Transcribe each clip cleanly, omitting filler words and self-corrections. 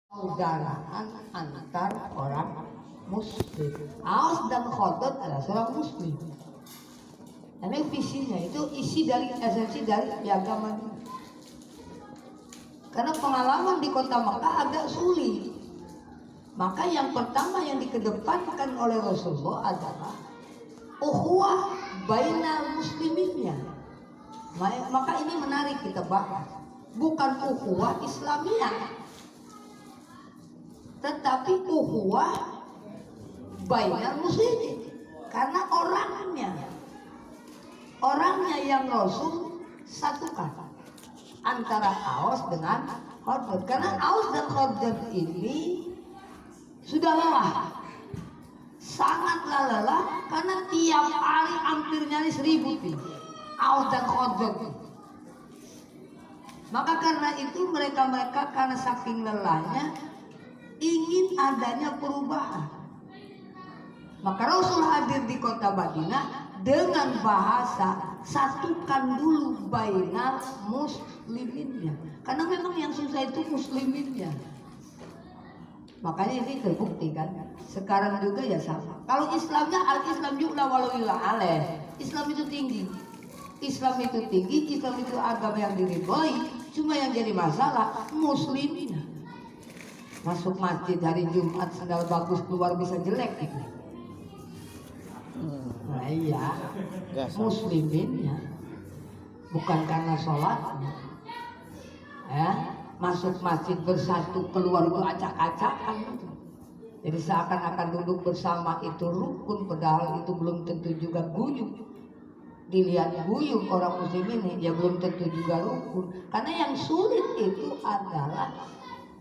persaudaraan antar orang muslim. Aus dan Khadad adalah seorang muslim. Nah, ini visinya itu isi dari esensi dari piagam Madinah. Karena pengalaman di kota Makkah agak sulit. Maka yang pertama yang dikedepankan oleh Rasulullah adalah ukhuwah bainal musliminnya. Maka ini menarik kita bahas. Bukan ukhuwah Islamiyah, tetapi ukhuwah bainal muslimin. Karena orangnya yang Rasul satukan antara Aus dengan Khadad. Karena Aus dan Khadad ini sudah lelah, sangatlah lelah, karena tiap hari hampir nyaris ribut nih Aus dan Khadad. Maka karena itu mereka karena saking lelahnya ingin adanya perubahan. Maka Rasul hadir di kota Madinah dengan bahasa satukan dulu bainal musliminnya. Karena memang yang susah itu musliminnya. Makanya ini terbukti kan. Sekarang juga ya sama. Kalau Islamnya al-Islam juga walauillah alaih. Islam itu tinggi. Islam itu agama yang diridhoi. Cuma yang jadi masalah muslimnya. Masuk masjid hari Jumat sendal bagus keluar bisa jelek gitu. Nah iya, musliminnya, bukan karena sholatnya. Ya, masuk masjid bersatu keluar itu acak-acakan gitu. Jadi seakan-akan duduk bersama itu rukun, padahal itu belum tentu juga guyup. Dilihat guyup orang muslim ini ya belum tentu juga rukun. Karena yang sulit itu adalah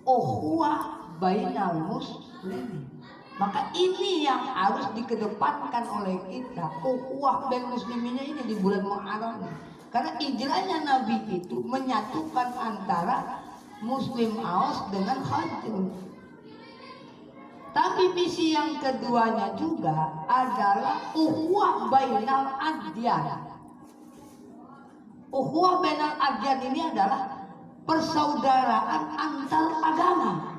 ukhuwah bainal muslimin. Maka ini yang harus dikedepankan oleh kita, ukhuwah bainal musliminnya ini di bulan Muharram. Karena hijrahnya Nabi itu menyatukan antara Muslim Aus dengan Khadad. Tapi misi yang keduanya juga adalah ukhuwah bainal adyan. Ukhuwah bainal adyan ini adalah persaudaraan antar agama.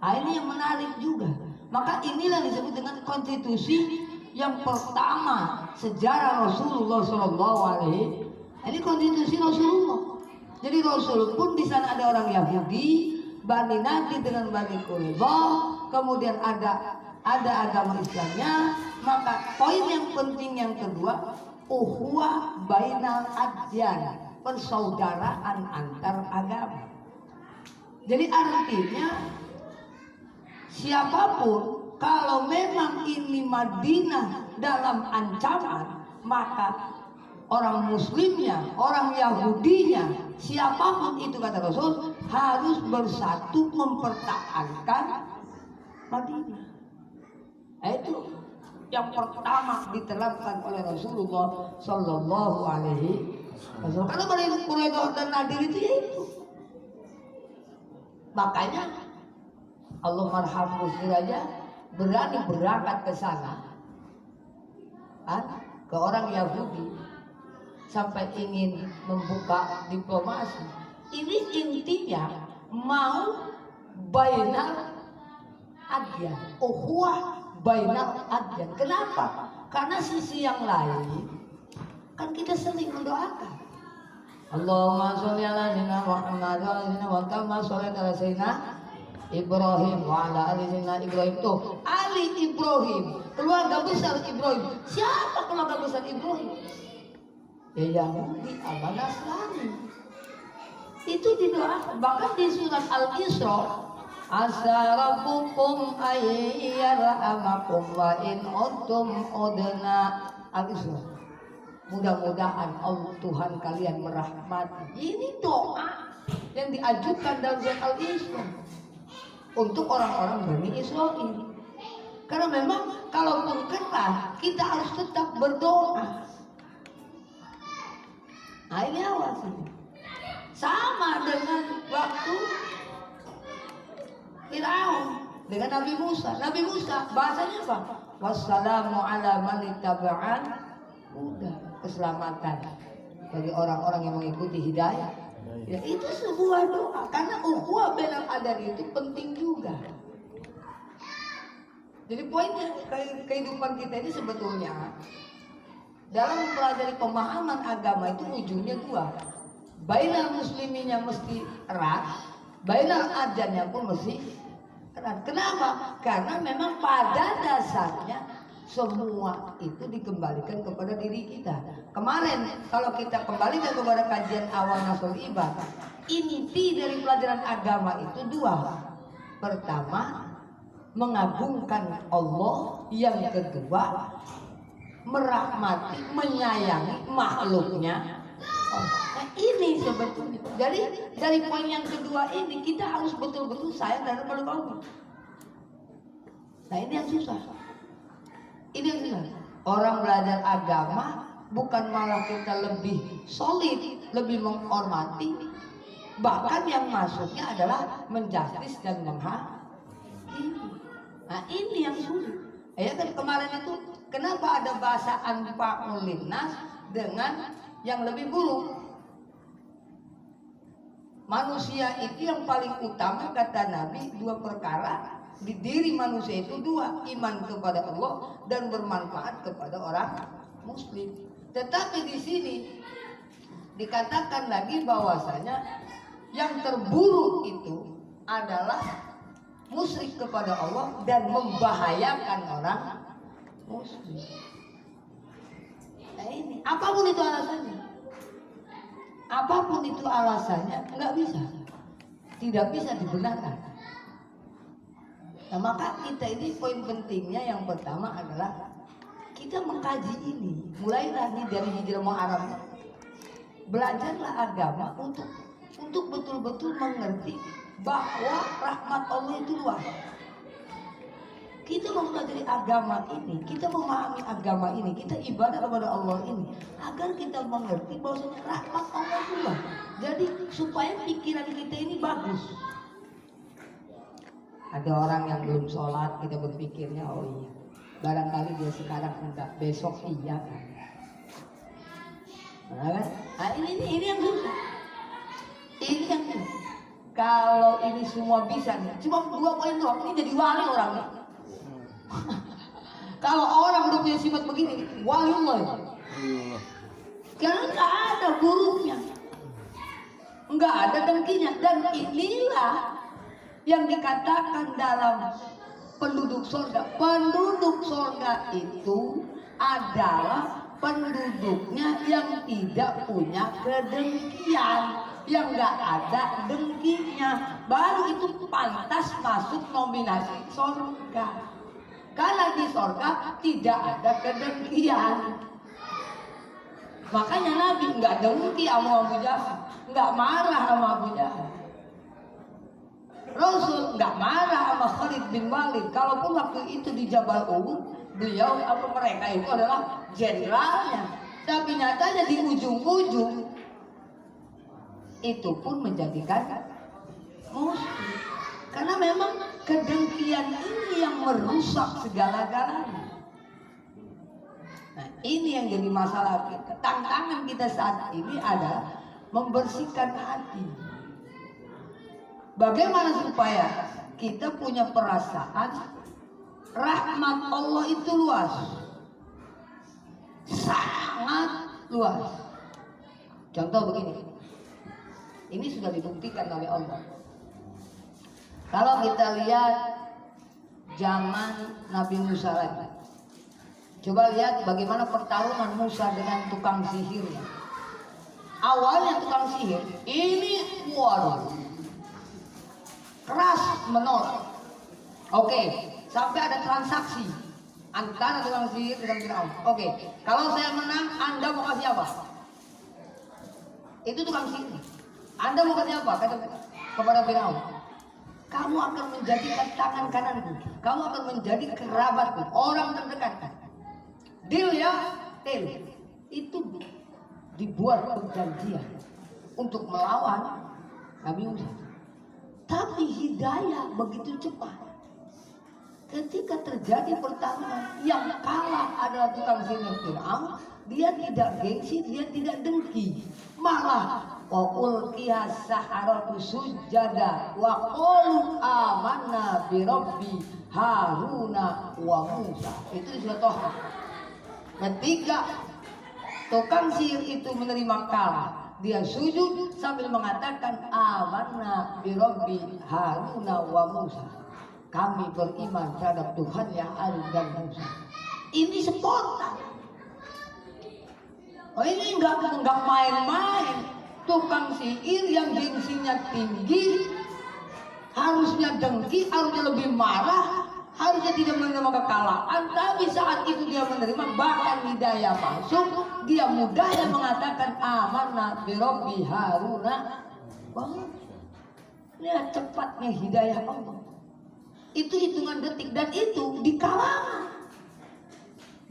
Nah, ini yang menarik juga. Maka inilah disebut dengan konstitusi yang pertama sejarah Rasulullah SAW. Ini konstitusi Rasulullah. Jadi Rasul pun di sana ada orang Yahudi, Bani Nadir dengan Bani Quraidah, kemudian ada agama Islamnya. Maka poin yang penting yang kedua, ukhuwah bainal adyan, persaudaraan antar agama. Jadi artinya siapapun kalau memang ini Madinah dalam ancaman, maka orang muslimnya, orang Yahudinya, siapapun itu kata Rasul harus bersatu mempertahankan Madinah. Nah, itu yang pertama diterapkan oleh Rasulullah Sallallahu Alaihi Wasallam. Karena Bani Quraidah dan Nadir itu ya itu. Makanya Allah marham Muslim aja berani berangkat ke sana, ke orang Yahudi, sampai ingin membuka diplomasi. Ini intinya mau bainal adyan, ukhuwah bainal adyan. Kenapa? Karena sisi yang lain kan kita sering mendoakan Allahumma sholli ala sayyidina Muhammad wa ala sayyidina wa kama sholaita ala sayyidina Ibrahim wa ala ali sayyidina Ibrahim. Tuh, Ali Ibrahim, keluarga besar Ibrahim. Siapa keluarga besar Ibrahim? Ya Yahudi, apa Nasrani. Itu didoakan. Bahkan di surat Al-Isra, asa rabbukum ayyarhamakum wa in udtum udna. Al-Isra, mudah-mudahan Allah Tuhan kalian merahmati. Ini doa yang diajukan dalam surat Al-Isra untuk orang-orang Bani Israil. Karena memang kalaupun kena, kita harus tetap berdoa. Nah ini awas ini. Sama dengan waktu Firaun dengan Nabi Musa. Nabi Musa bahasanya apa? Wassalamu ala man ittaba'an huda. Keselamatan bagi orang-orang yang mengikuti hidayah Ya itu sebuah doa, karena ukhuwah bainal adani itu penting juga. Jadi poinnya kehidupan kita ini sebetulnya dalam mempelajari pemahaman agama itu ujungnya dua. Bainal musliminya mesti erat, bainal adjannya pun mesti erat. Kenapa? Karena memang pada dasarnya semua itu dikembalikan kepada diri kita. Kemarin kalau kita kembalikan kepada kajian awal Nasrul Ibad, inti dari pelajaran agama itu dua. Pertama, mengagungkan Allah. Yang kedua, merahmati, menyayangi makhluknya. Nah, ini sebetulnya. Dari poin yang kedua ini kita harus betul-betul sayang terhadap makhluk Allah. Nah ini yang susah. Ini yang susah. Orang belajar agama bukan malah kita lebih solid, lebih menghormati, bahkan yang masuknya adalah menjustis dan menghakimi. Nah ini yang sulit. Ya kan kemarin itu kenapa ada bahasa anfa'ul linnas dengan yang lebih buruk? Manusia itu yang paling utama kata Nabi dua perkara di diri manusia itu dua, iman kepada Allah dan bermanfaat kepada orang muslim. Tetapi di sini dikatakan lagi bahwasanya yang terburuk itu adalah musyrik kepada Allah dan membahayakan orang muslim. Nah ini, apapun itu alasannya, nggak bisa, tidak bisa dibenarkan. Nah maka kita ini poin pentingnya yang pertama adalah kita mengkaji ini, mulai lagi dari Hijrah Muharram. Belajarlah agama untuk betul-betul mengerti bahwa rahmat Allah itu luas. Kita mempelajari agama ini, kita memahami agama ini, kita ibadah kepada Allah ini, agar kita mengerti bahwa rahmat Allah itu luas. Jadi supaya pikiran kita ini bagus. Ada orang yang belum sholat, kita berpikirnya oh iya, barangkali dia sekarang enggak, besok iya kan. Nah, ini yang susah. Ini yang susah. Kalau ini semua bisa nih, cuma 2 poin doang, ini jadi wali orangnya. Kalau orang udah punya sifat begini, wali Allah. Karena nggak ada buruknya, nggak ada dengkinya, dan inilah yang dikatakan dalam penduduk surga. Penduduk surga itu adalah penduduknya yang tidak punya kedengkian, yang nggak ada dengkinya, baru itu pantas masuk nominasi surga. Karena di surga tidak ada kedengkian. Makanya Nabi nggak dengki sama Abu Jahal, nggak marah sama Abu Jahal. Rasul nggak marah sama Khalid bin Walid. Kalaupun waktu itu di Jabal Uhud, beliau atau mereka itu adalah jenderalnya. Tapi nyatanya di ujung-ujung itu pun menjadikan muslim. Karena memang kedengkian ini yang merusak segala-galanya. Nah ini yang jadi masalah kita. Tantangan kita saat ini adalah membersihkan hati. Bagaimana supaya kita punya perasaan rahmat Allah itu luas, sangat luas. Contoh begini, ini sudah dibuktikan oleh Allah. Kalau kita lihat zaman Nabi Musa lagi, coba lihat bagaimana pertarungan Musa dengan tukang sihirnya. Awalnya tukang sihir ini waduh, keras menolak. Oke, sampai ada transaksi antara tukang sihir dengan Firaun. Oke, kalau saya menang, Anda mau kasih apa? Itu tukang sihir. Anda mau kasih apa? Kata kepada Firaun, kamu akan menjadikan tangan kananku, kamu akan menjadi kerabatku, orang terdekat. Deal ya, deal. Itu dibuat perjanjian untuk melawan Nabi Musa. Tapi hidayah begitu cepat. Ketika terjadi pertarungan, yang kalah adalah tukang sihir Firaun. Dia tidak gengsi, dia tidak dengki, malah wa ulqiya saharatu sujada wa qalu amanna bi rabbi Haruna wa Musa. Itu di surat Toha. Ketika tukang sihir itu menerima kalah, dia sujud sambil mengatakan amanna bi rabbi Haruna wa Musa. Kami beriman terhadap Tuhan yang Harun dan Musa. Ini spontan. Oh, ini enggak main-main. Tukang sihir yang gengsinya tinggi, harusnya dengki, harusnya lebih marah, harusnya tidak menerima kekalahan. Tapi saat itu dia menerima, bahkan hidayah masuk, dia mudahnya mengatakan amanna bi rabbi Haruna. Wah, lihat cepatnya hidayah Allah. Itu hitungan detik, dan itu di kalangan,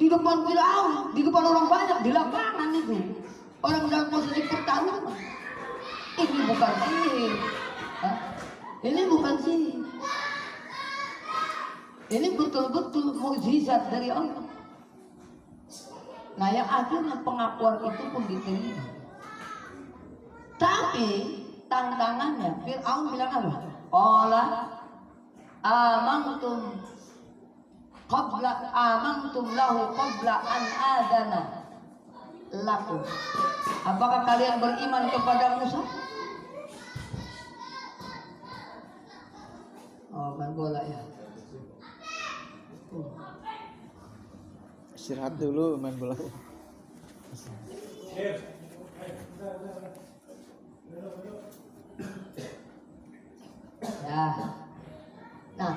di depan Firaun, di depan orang banyak, di lapangan itu. Orang dalam posisi pertarungan. Ini bukan sihir. Ini bukan sihir. Ini betul-betul mukjizat dari Allah. Nah, yang akhirnya pengakuan itu pun diterima. Tapi tantangannya, Fir'aun bilang apa? Qala amantum lahu qabla an adana lakum. Apakah kalian beriman kepada Musa? Oh, main bola ya. Istirahat dulu main bola. Ya. Nah,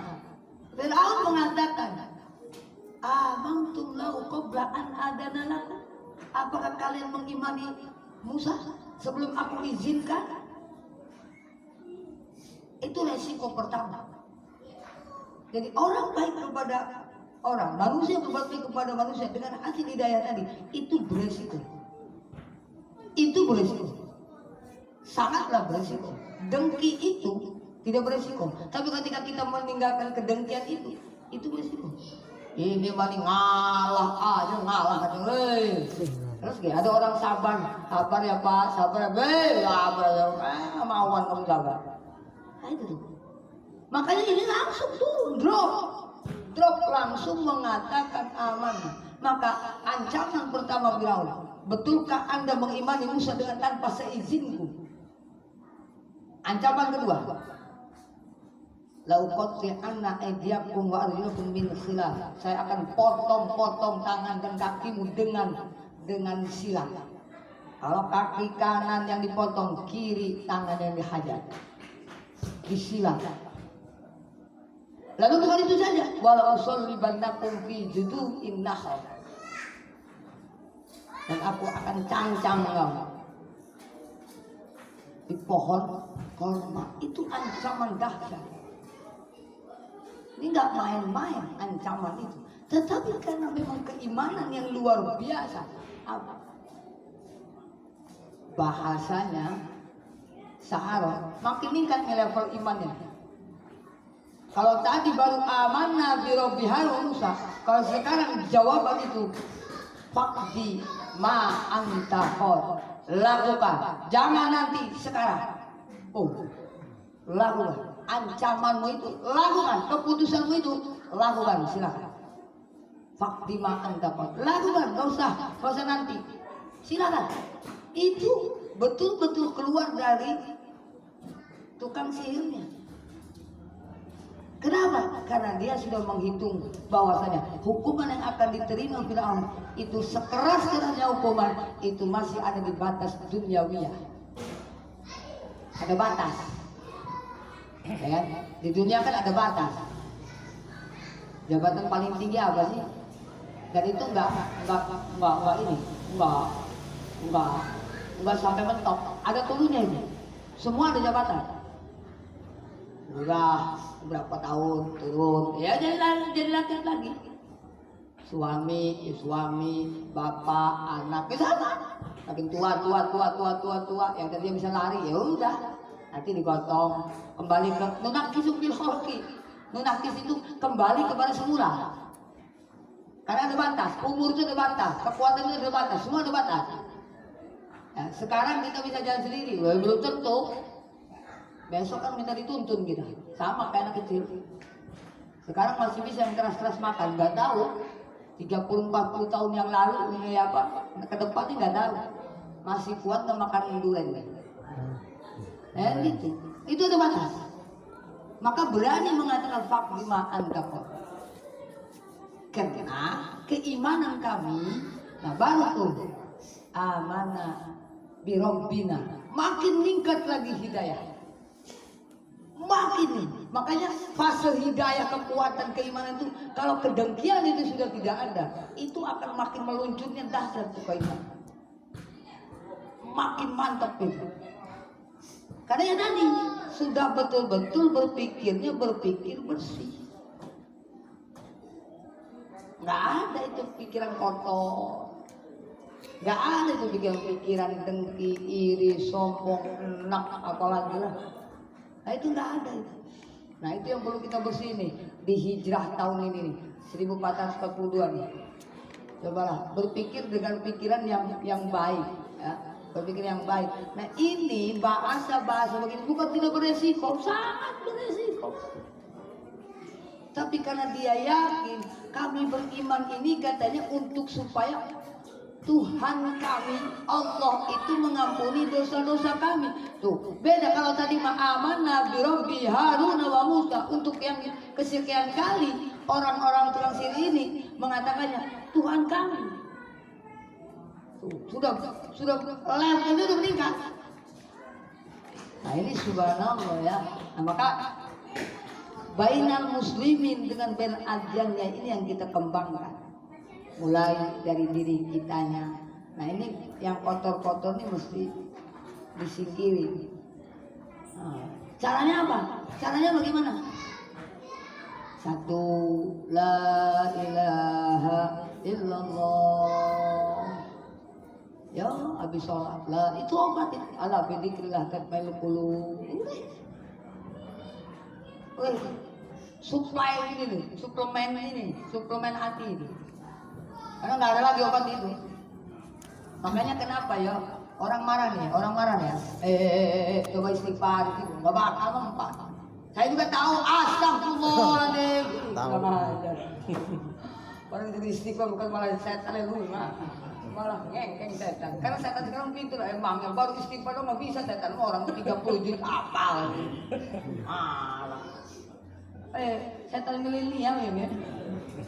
Fir'aun mengatakan, amantum lahu qabla an adana lakum. Apakah kalian mengimani Musa sebelum aku izinkan? Itu resiko pertama. Jadi orang baik kepada orang, manusia berbakti kepada manusia dengan hasil hidayah tadi, itu beresiko. Itu beresiko. Sangatlah beresiko. Dengki itu tidak beresiko. Tapi ketika kita meninggalkan kedengkian itu beresiko. Ini paling ngalah aja. Terus ada orang sabar ya Pak, sabar ya, mauan kamu sabar. Nah itu tuh. Makanya ini langsung tuh drop langsung mengatakan aman. Maka ancaman pertama Firaun, betulkah Anda mengimani Musa dengan tanpa seizinku? Ancaman kedua, lau qatti'anna aydiyakum wa arjulakum min khilaf. Saya akan potong tangan dan kakimu dengan silang. Kalau kaki kanan yang dipotong, kiri tangan yang dihajar, disilang. Lalu bukan itu saja, wala usallibannakum fi judu'in nakhl. Dan aku akan cancang engkau di pohon korma. Itu ancaman dahsyat. Ini nggak main-main ancaman itu. Tetapi karena memang keimanan yang luar biasa. Apa? Bahasanya Sahara makin meningkat level imannya. Kalau tadi baru amanna bi rabbi Harun Musa, kalau sekarang jawaban itu faqdi ma anta qad, lakukan, jangan nanti, sekarang. Lakukan. Ancamanmu itu lakukan, keputusanmu itu lakukan, silakan. Faqdi ma anta qad, lakukan, enggak usah nanti. Silakan. Itu betul-betul keluar dari tukang sihirnya. Kenapa? Karena dia sudah menghitung bahwasanya hukuman yang akan diterima Firaun itu sekeras-kerasnya hukuman itu masih ada di batas duniawiyah. Ada batas. Ya, di dunia kan ada batas. Jabatan paling tinggi apa sih? Dan itu enggak sampai mentok. Ada turunnya ini. Semua ada jabatan. Udah berapa tahun turun, ya jadi laki lagi. Suami, bapak, anak, sama. Makin tua, yang tadinya bisa lari, ya udah. Nanti digotong, kembali ke nunakis fil khalqi. Nunakis itu kembali kepada semula. Karena ada batas, umur itu ada batas, kekuatan itu ada batas, semua ada batas. Ya, sekarang kita bisa jalan sendiri, belum tentu. Besok kan minta dituntun kita, sama kayak anak kecil. Sekarang masih bisa yang keras-keras makan, nggak tahu. 30-40 tahun yang lalu ini apa? Ke depan ini nggak tahu. Masih kuat nggak makan durian? Gitu. Itu ada batas. Maka berani mengatakan fak bima antakor. Karena keimanan kami, nah baru tuh amanah birobbina, makin meningkat lagi hidayah. Makin nih, makanya fase hidayah, kekuatan keimanan itu, kalau kedengkian itu sudah tidak ada, itu akan makin meluncurnya dasar tuh keimanan. Makin mantap itu. Karena ya tadi sudah betul-betul berpikirnya berpikir bersih. Nggak ada itu pikiran kotor. Nggak ada itu pikiran dengki, iri, sombong, enak, apalagi lah. Nah itu nggak ada itu. Nah itu yang perlu kita bersih nih di hijrah tahun ini nih 1442 nih. Cobalah berpikir dengan pikiran yang baik, ya. Berpikir yang baik. Nah ini bahasa begini bukan tidak beresiko, sangat beresiko. Tapi karena dia yakin kami beriman ini katanya untuk supaya Tuhan kami, Allah itu mengampuni dosa-dosa kami. Tuh, beda kalau tadi ma'amanna birabbi Harun wa Musa. Untuk yang kesekian kali orang-orang tukang sihir ini mengatakannya Tuhan kami. Tuh, sudah levelnya sudah meningkat. Nah ini subhanallah ya. Nah, maka bainal muslimin dengan beradjannya ini yang kita kembangkan. Mulai dari diri kitanya. Nah ini yang kotor-kotor ini mesti disingkiri. Nah, caranya apa? Caranya bagaimana? Satu, la ilaha illallah. Ya, habis sholat lah itu obat itu. Ala bidzikrillah tatma'innul qulub. Supply ini nih, suplemen hati ini. Karena nggak ada lagi obat itu. Makanya kenapa ya orang marah ya. Coba istighfar gitu, nggak bakal mempan. Saya juga tahu astagfirullahaladzim. Orang itu istighfar bukan malah setan rumah, malah ngengkeng setan. Karena setan sekarang pintar emang yang baru istighfar nggak bisa setan orang 30 juz apal. Setan milenial ya.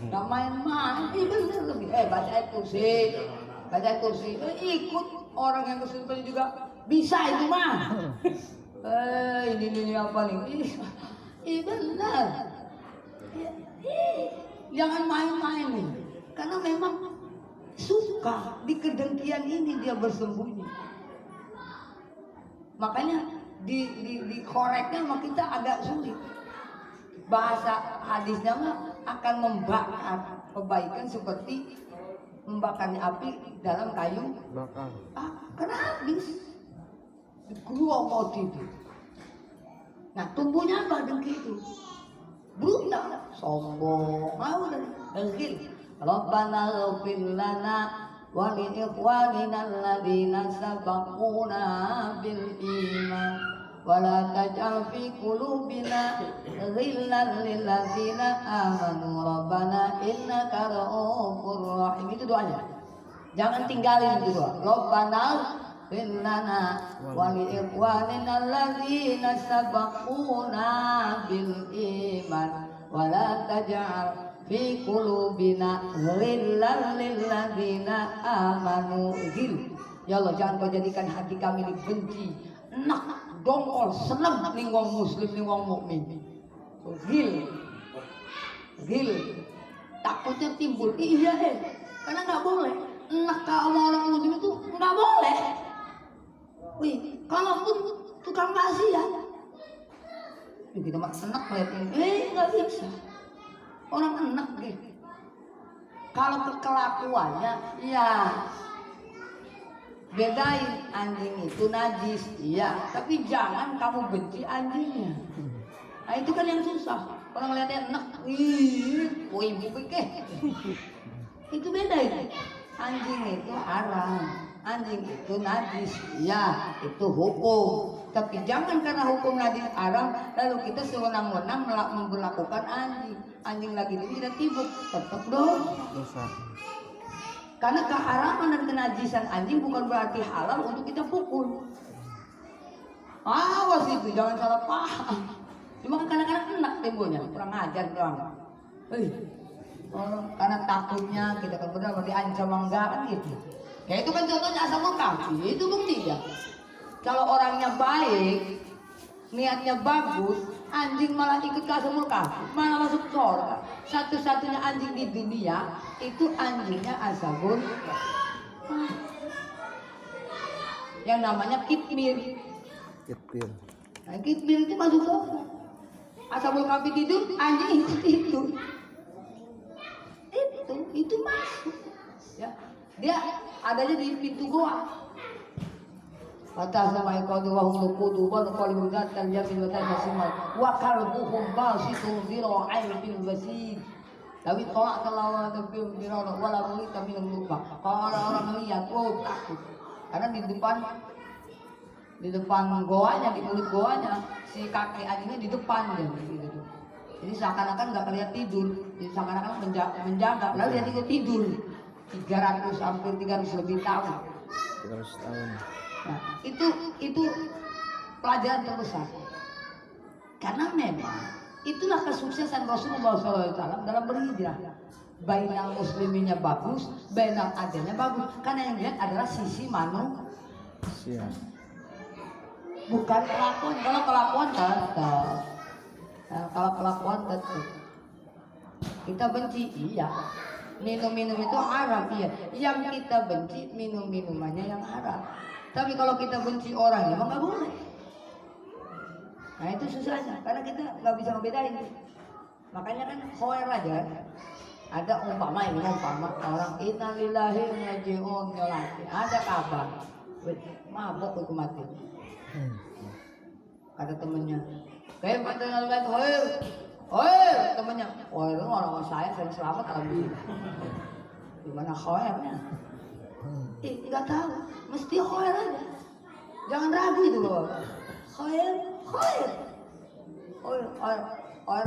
Gak main-main, bener lebih. Baca ayat kursi, ikut orang yang kesulitan juga bisa itu mah. Ini apa nih? Benar. Jangan main-main nih, karena memang suka di kedengkian ini dia bersembunyi. Makanya di koreknya sama kita agak sulit. Bahasa hadisnya mah akan membakar kebaikan seperti membakarnya api dalam kayu bakar. Karena habis digeromoti itu. Nah tumbuhnya apa dengki itu? Brutal, sombong, mau dengki. Rabbana ighfir lana wa li ikhwanina alladziina sabaquna bil iman. Wala taj'al fi qulubina ghillan lil ladzina amanu rabbana innaka ra'ufur rahim. Itu doanya. Jangan tinggalin itu doa. Rabbana ighfir lana wa li ikhwanina alladzina sabaquna bil iman wala taj'al fi qulubina ghillan lil ladzina amanu. Ya Allah, jangan kau jadikan hati kami dibenci, dongkol, seneng nih wong muslim, nih wong mukmin. Gil, takutnya timbul. Iya karena nggak boleh. Enak kalau orang muslim itu nggak boleh. Wih, kalau pun tukang maksiat, kita mah enak lihat ini. Nggak bisa. Orang enak gitu. Kalau kekelakuannya, ya. Bedain anjing itu najis, iya, tapi jangan kamu benci anjingnya. Nah itu kan yang susah. Orang lihatnya enak, wih, bukit. Itu beda itu. Anjing itu haram. anjing itu najis, ya itu hukum. Tapi jangan karena hukum najis haram lalu kita sewenang-wenang memperlakukan anjing. Anjing lagi ini tidak tibuk, tetap dosa. Karena keharaman dan kenajisan anjing bukan berarti halal untuk kita pukul. Awas itu, jangan salah paham. Cuma kan kadang-kadang enak timbulnya, kurang ajar doang. Karena takutnya kita kan benar diancam enggak kan gitu. Ya itu kan contohnya asal kafir, itu buktinya. Kalau orangnya baik, niatnya bagus, anjing malah ikut ke asal kafir, malah masuk surga. Satu-satunya anjing di dunia itu anjingnya asabul yang namanya kitmir. Nah, kitmir itu masuk surga. Asabul kafir tidur, anjing ikut tidur. Itu masuk. Ya, dia adanya di pintu goa. Kata sama ikut wa hum qudu wa qalu dzatan yamin wa tasmal wa qalbuhum basitun dhira'ain bil basid. Tapi tolak kalau tapi dirona wala mulit kami lupa. Kalau orang lihat takut. Karena di depan goanya, di mulut goanya si kakek anjingnya di depan dia gitu. Jadi seakan-akan nggak kelihatan tidur, jadi seakan-akan menjaga, lalu dia tidur 300 hampir 300 lebih tahun. 300 tahun. Nah, itu pelajaran terbesar. Karena memang itulah kesuksesan Rasulullah SAW dalam berhijrah. Bainal musliminnya bagus, bainal adanya bagus. Karena yang dilihat adalah sisi manusia. Bukan kelakuan. Kalau kelakuan tetap. Nah, kalau kelakuan tetap. Kita benci, iya. Minum-minum itu haram, iya. Yang kita benci minum-minumannya yang haram. Tapi kalau kita benci orang, emang nggak boleh. Nah itu susahnya, karena kita nggak bisa ngebedain. Makanya kan khoer aja. Ada umpama orang innalillahi wa inna ilaihi raji'un. Ada kabar, mabok itu mati. Ada temennya, kayak mantan albat khoer, temennya, khoer orang saya selamat alhamdulillah. Gimana khoernya? Nggak tahu, mesti khoer aja. Jangan ragu itu loh. Khoer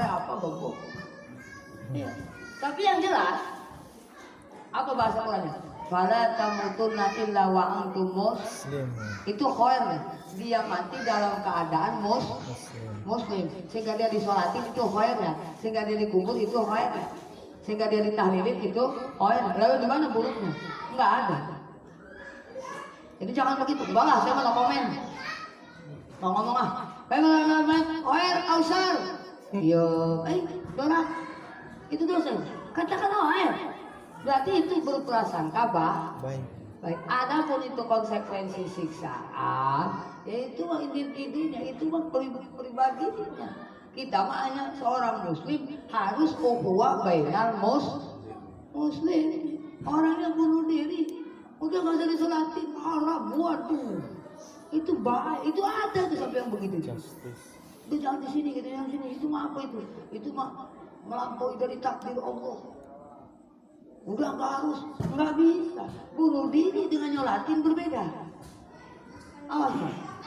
apa bobo? Ya. Tapi yang jelas, apa bahasa Qurannya? Fala tamutunna illa wa antum muslim. Itu khoer, dia mati dalam keadaan muslim. Sehingga dia disolatin itu khoernya, sehingga dia dikubur itu khoernya, sehingga dia ditahlilin itu khoer. Lalu di mana buruknya? Enggak ada. Jadi jangan begitu. Enggak lah, saya mau komen. Mau ngomong ah. Khoer ausar. Iya, dorak. Itu dosa. Katakan khoer. Berarti itu berprasangka baik. Adapun itu konsekuensi siksaan, yaitu individunya, itu pribadinya. Kita mah hanya seorang muslim harus ukhuwah bainal muslim. Orang yang bunuh diri udah nggak usah disolatin, haram, waduh. Itu baik, itu ada tuh sampai yang begitu. Itu jangan di sini, gitu yang sini. Itu mah apa itu? Itu mah melampaui dari takdir Allah. Udah nggak bisa. Bunuh diri dengan nyolatin berbeda. Awas,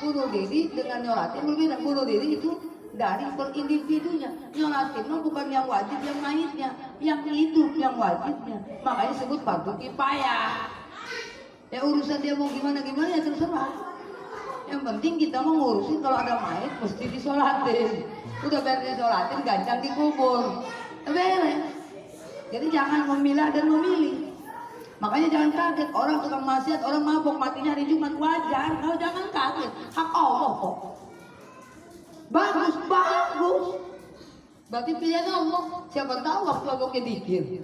bunuh diri dengan nyolatin berbeda. Bunuh diri itu dari per individunya. Nyolatin mah bukan yang wajib, yang mayitnya, yang hidup yang wajibnya. Makanya disebut fardu kifayah. Ya urusan dia mau gimana ya terserah. Yang penting kita mau ngurusin kalau ada mayit mesti disolatin. Udah biar disolatin gancang dikubur. Beres. Jadi jangan memilah dan memilih. Makanya jangan kaget orang tukang maksiat, orang mabuk matinya hari Jumat wajar. Kalau jangan kaget, hak Allah kok. Bagus. Berarti pilihan Allah. Siapa tahu waktu mabuknya dikir.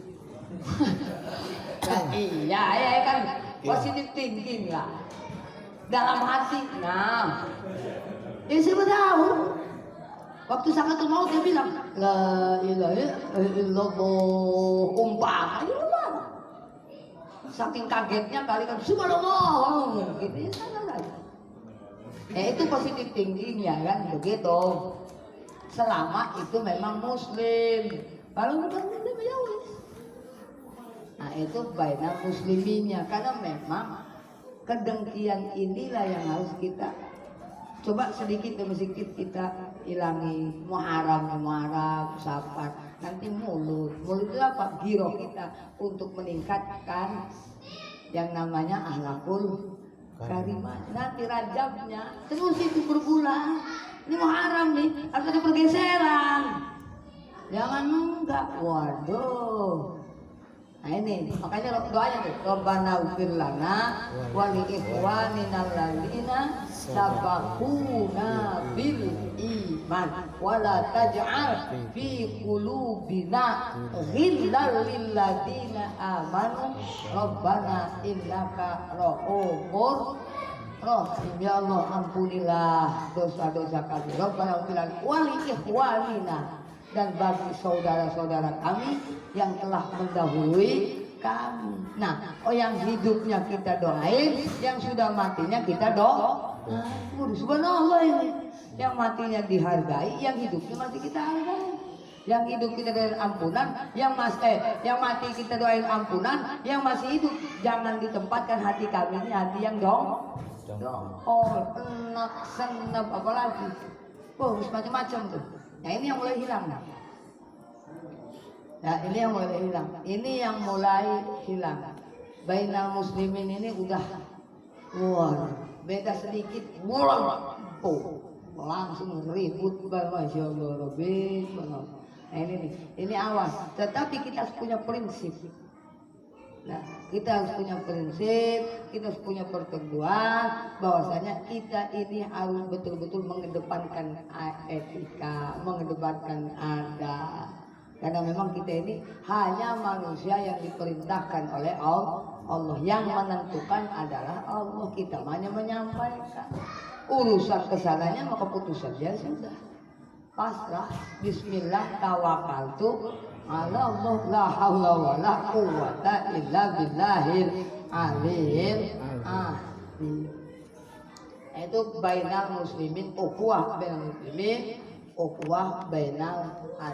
Iya kan positif thinking lah. Dalam hati. Nah, siapa tahu. Waktu sakatul maut dia bilang, la ilaha illallah, umpama itu mana? Saking kagetnya kali kan subhanallah, gitu ya salah. Itu positif thinking ya kan begitu. Selama itu memang muslim. Kalau bukan muslim ya wis. Nah itu bainal musliminnya, karena memang Kedengkian inilah yang harus kita coba sedikit demi sedikit kita hilangi. Muharram, safar, nanti mulut itu apa? Giroh kita untuk meningkatkan yang namanya akhlakul karimah. Nanti Rajabnya terus itu berbulan. Ini Muharram nih, harus ada pergeseran. Jangan enggak, waduh. Nah ini, makanya doanya tuh, Rabbana ighfir lana wa li ikhwanina alladzina sabaquna bil iman wa la taj'al fi qulubina ghillan lil ladzina amanu Rabbana innaka ra'ufur rahim. Ya Allah, ampunilah dosa-dosa kami. Rabbana ighfir lana wa li ikhwanina, dan bagi saudara-saudara kami yang telah mendahului kami. Nah, yang hidupnya kita doain, yang sudah matinya kita doa. Subhanallah ini. Yang matinya dihargai, yang hidupnya masih kita hargai. Yang hidup kita doain ampunan, yang mati kita doain ampunan, yang masih hidup jangan ditempatkan hati kami ini hati yang dong. Enak senap apa lagi? Macam-macam tuh. Nah ini yang mulai hilang. Nah ini yang mulai hilang. Ini yang mulai hilang. Bainal muslimin ini udah beda sedikit, langsung ribut. Masya Allah, nah ini awas. Tetapi kita harus punya prinsip. Nah, kita harus punya prinsip, kita harus punya perteguhan bahwasanya kita ini harus betul-betul mengedepankan etika, mengedepankan adab. Karena memang kita ini hanya manusia yang diperintahkan oleh Allah, yang menentukan adalah Allah. Kita hanya menyampaikan urusan kesananya, maka putusan dia sudah pasrah. Bismillah tawakkaltu ala Allah, la haula wala quwwata illa billahil aliyil azim. Itu bainal muslimin, ukhuwah bainal muslimin, ukhuwah bainal